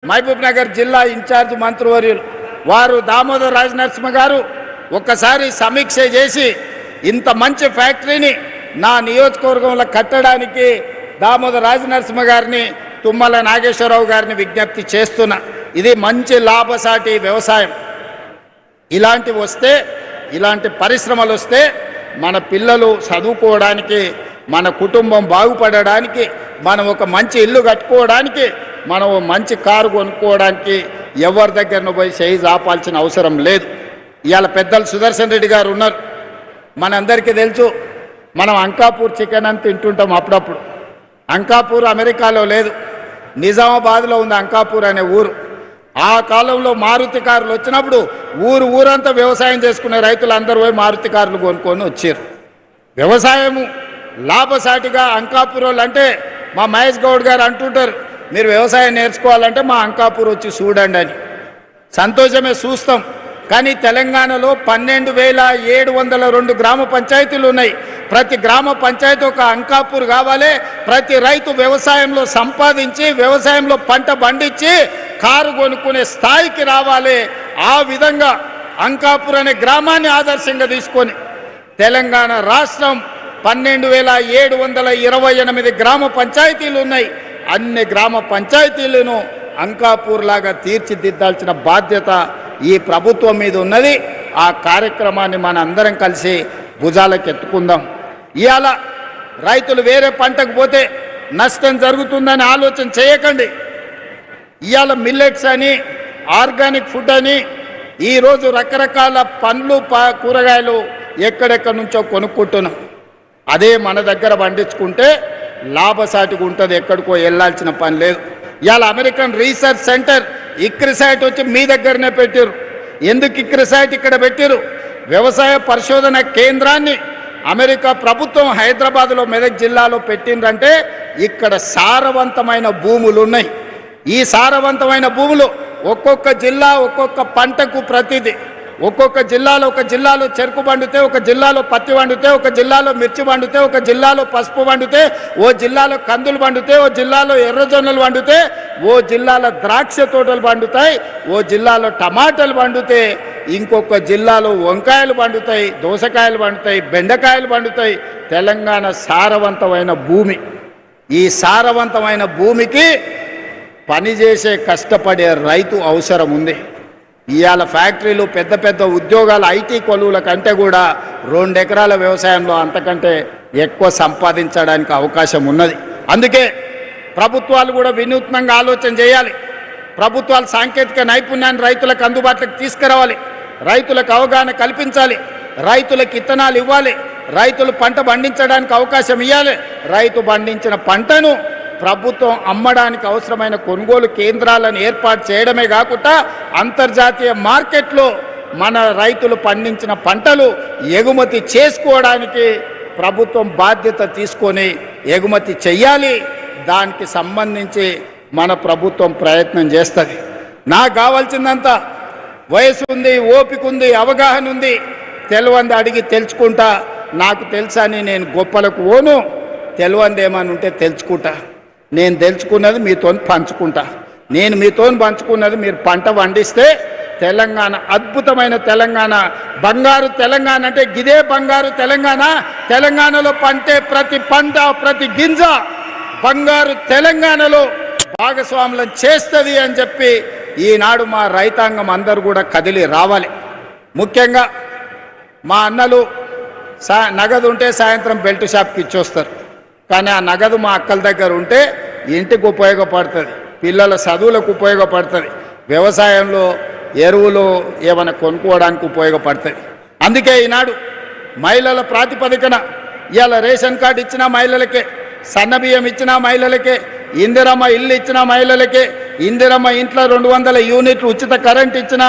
మహబూబ్ నగర్ జిల్లా ఇన్ఛార్జ్ మంత్రివర్యులు వారు దామోదర్ రాజనరసింహ గారు ఒక్కసారి సమీక్ష చేసి ఇంత మంచి ఫ్యాక్టరీని నా నియోజకవర్గంలో కట్టడానికి దామోదర్ రాజనరసింహ గారిని తుమ్మల నాగేశ్వరరావు గారిని విజ్ఞప్తి చేస్తున్నా. ఇది మంచి లాభసాటి వ్యవసాయం. ఇలాంటి వస్తే ఇలాంటి పరిశ్రమలు వస్తే మన పిల్లలు చదువుకోవడానికి, మన కుటుంబం బాగుపడడానికి, మనం ఒక మంచి ఇల్లు కట్టుకోవడానికి, మనం మంచి కారు కొనుక్కోవడానికి ఎవరి దగ్గరను పోయి చేయి ఆపాల్సిన అవసరం లేదు. ఇవాళ పెద్దలు సుదర్శన్ రెడ్డి గారు ఉన్నారు. మనందరికీ తెలుసు, మనం అంకాపూర్ చికెన్ అని తింటుంటాం అప్పుడప్పుడు. అంకాపూర్ అమెరికాలో లేదు, నిజామాబాద్లో ఉంది అంకాపూర్ అనే ఊరు. ఆ కాలంలో మారుతి కార్లు వచ్చినప్పుడు ఊరంతా వ్యవసాయం చేసుకునే రైతులు అందరూ పోయి మారుతి కార్లు కొనుక్కొని వచ్చారు. వ్యవసాయము లాభసాటిగా అంకాపూర్ వాళ్ళు అంటే మా మహేష్ గౌడ్ గారు అంటుంటారు, మీరు వ్యవసాయం నేర్చుకోవాలంటే మా అంకాపూర్ వచ్చి చూడండి అని. సంతోషమే, చూస్తాం. కానీ తెలంగాణలో 12,702 గ్రామ పంచాయతీలు ఉన్నాయి. ప్రతి గ్రామ పంచాయతీ ఒక అంకాపూర్ కావాలి. ప్రతి రైతు వ్యవసాయంలో సంపాదించి, వ్యవసాయంలో పంట పండించి కారు కొనుక్కునే స్థాయికి రావాలి. ఆ విధంగా అంకాపూర్ అనే గ్రామాన్ని ఆదర్శంగా తీసుకొని తెలంగాణ రాష్ట్రం 12,728 గ్రామ పంచాయతీలు ఉన్నాయి. అన్ని గ్రామ పంచాయతీలను అంకాపూర్ లాగా తీర్చిదిద్దాల్సిన బాధ్యత ఈ ప్రభుత్వం మీద ఉన్నది. ఆ కార్యక్రమాన్ని మన అందరం కలిసి భుజాలకు ఎత్తుకుందాం. ఇవాళ రైతులు వేరే పంటకు పోతే నష్టం జరుగుతుందని ఆలోచన చేయకండి. ఇవాళ మిల్లెట్స్ అని, ఆర్గానిక్ ఫుడ్ అని ఈరోజు రకరకాల పండ్లు కూరగాయలు ఎక్కడెక్కడి నుంచో కొనుక్కుంటున్నాం. అదే మన దగ్గర పండించుకుంటే లాభసాటిగా ఉంటుంది, ఎక్కడికో వెళ్ళాల్సిన పని లేదు. ఇవాళ అమెరికన్ రీసెర్చ్ సెంటర్ ఇక్రిసైట్ వచ్చి మీ దగ్గరనే పెట్టారు. ఎందుకు ఇక్రిసైట్ ఇక్కడ పెట్టారు? వ్యవసాయ పరిశోధన కేంద్రాన్ని అమెరికా ప్రభుత్వం హైదరాబాద్లో మెదక్ జిల్లాలో పెట్టిందంటే ఇక్కడ సారవంతమైన భూములు ఉన్నాయి. ఈ సారవంతమైన భూములు ఒక్కొక్క జిల్లా ఒక్కొక్క పంటకు ప్రతిదీ, ఒక్కొక్క జిల్లాలో, ఒక జిల్లాలో చెరుకు పండితే, ఒక జిల్లాలో పత్తి పండితే, ఒక జిల్లాలో మిర్చి పండితే, ఒక జిల్లాలో పసుపు పండితే, ఓ జిల్లాలో కందులు పండితే, ఓ జిల్లాలో ఎర్రజొన్నలు పండితే, ఓ జిల్లాలో ద్రాక్ష తోటలు పండుతాయి, ఓ జిల్లాలో టమాటాలు పండితే, ఇంకొక జిల్లాలో వంకాయలు పండుతాయి, దోసకాయలు పండుతాయి, బెండకాయలు పండుతాయి. తెలంగాణ సారవంతమైన భూమి. ఈ సారవంతమైన భూమికి పనిచేసే కష్టపడే రైతు అవసరం ఉంది. ఇవాళ ఫ్యాక్టరీలు, పెద్ద పెద్ద ఉద్యోగాలు, ఐటీ కొలువుల కంటే కూడా 2 ఎకరాల వ్యవసాయంలో అంతకంటే ఎక్కువ సంపాదించడానికి అవకాశం ఉన్నది. అందుకే ప్రభుత్వాలు కూడా వినూత్నంగా ఆలోచన చేయాలి. ప్రభుత్వాలు సాంకేతిక నైపుణ్యాన్ని రైతులకు అందుబాటులోకి తీసుకురావాలి. రైతులకు అవగాహన కల్పించాలి. రైతులకు ఇత్తనాలు ఇవ్వాలి. రైతులు పంట పండించడానికి అవకాశం ఇవ్వాలి. రైతు పండించిన పంటను ప్రభుత్వం అమ్మడానికి అవసరమైన కొనుగోలు కేంద్రాలను ఏర్పాటు చేయడమే కాకుండా అంతర్జాతీయ మార్కెట్లో మన రైతులు పండించిన పంటలు ఎగుమతి చేసుకోవడానికి ప్రభుత్వం బాధ్యత తీసుకొని ఎగుమతి చెయ్యాలి. దానికి సంబంధించి మన ప్రభుత్వం ప్రయత్నం చేస్తుంది. నాకు కావాల్సిందంతా వయసు ఉంది, ఓపిక ఉంది, అవగాహన ఉంది. తెలియంది అడిగి తెలుసుకుంటా. నాకు తెలుసని నేను గొప్పలకు పోను. తెలియంది ఏమని ఉంటే తెలుసుకుంటా. నేను తెలుసుకున్నది మీతో పంచుకుంటా. నేను మీతో పంచుకున్నది మీరు పంట పండిస్తే తెలంగాణ అద్భుతమైన తెలంగాణ, బంగారు తెలంగాణ అంటే గిదే బంగారు తెలంగాణ. తెలంగాణలో పంటే ప్రతి పంట, ప్రతి గింజ బంగారు తెలంగాణలో భాగస్వాములం చేస్తుంది అని చెప్పి ఈనాడు మా రైతాంగం అందరూ కూడా కదిలి రావాలి. ముఖ్యంగా మా అన్నలు నగదు ఉంటే సాయంత్రం బెల్ట్ షాప్కి ఇచ్చొస్తారు. కానీ ఆ నగదు మా అక్కల దగ్గర ఉంటే ఇంటికి ఉపయోగపడుతుంది, పిల్లల చదువులకు ఉపయోగపడుతుంది, వ్యవసాయంలో ఎరువులు ఏమైనా కొనుక్కోవడానికి ఉపయోగపడుతుంది. అందుకే ఈనాడు మహిళల ప్రాతిపదికన ఇవాళ రేషన్ కార్డు ఇచ్చిన మహిళలకే, సన్నబియ్యం ఇచ్చిన మహిళలకే, ఇందిరమ్మ ఇల్లు ఇచ్చిన మహిళలకే, ఇందిరమ్మ ఇంట్లో 200 యూనిట్లు ఉచిత కరెంట్ ఇచ్చిన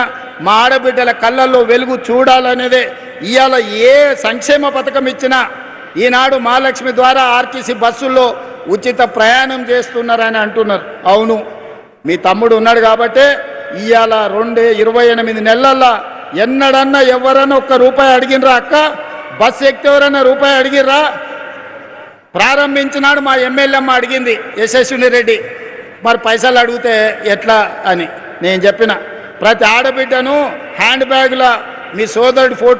మా ఆడబిడ్డల కళ్ళల్లో వెలుగు చూడాలనేదే. ఇవాళ ఏ సంక్షేమ పథకం ఇచ్చినా ఈనాడు మహాలక్ష్మి ద్వారా ఆర్టీసీ బస్సుల్లో ఉచిత ప్రయాణం చేస్తున్నారని అంటున్నారు. అవును, మీ తమ్ముడు ఉన్నాడు కాబట్టే ఇవాళ 28 నెలల్లో ఎన్నడన్నా ఎవరన్నా ₹1 అడిగినరా? అక్క బస్సు ఎక్కితే ఎవరన్నా రూపాయి అడిగిర్రా? ప్రారంభించినాడు మా ఎమ్మెల్యే అమ్మ అడిగింది, యశస్విని రెడ్డి. మరి పైసలు అడిగితే ఎట్లా అని నేను చెప్పిన ప్రతి ఆడబిడ్డను హ్యాండ్ బ్యాగ్లో మీ సోదరుడి ఫోటో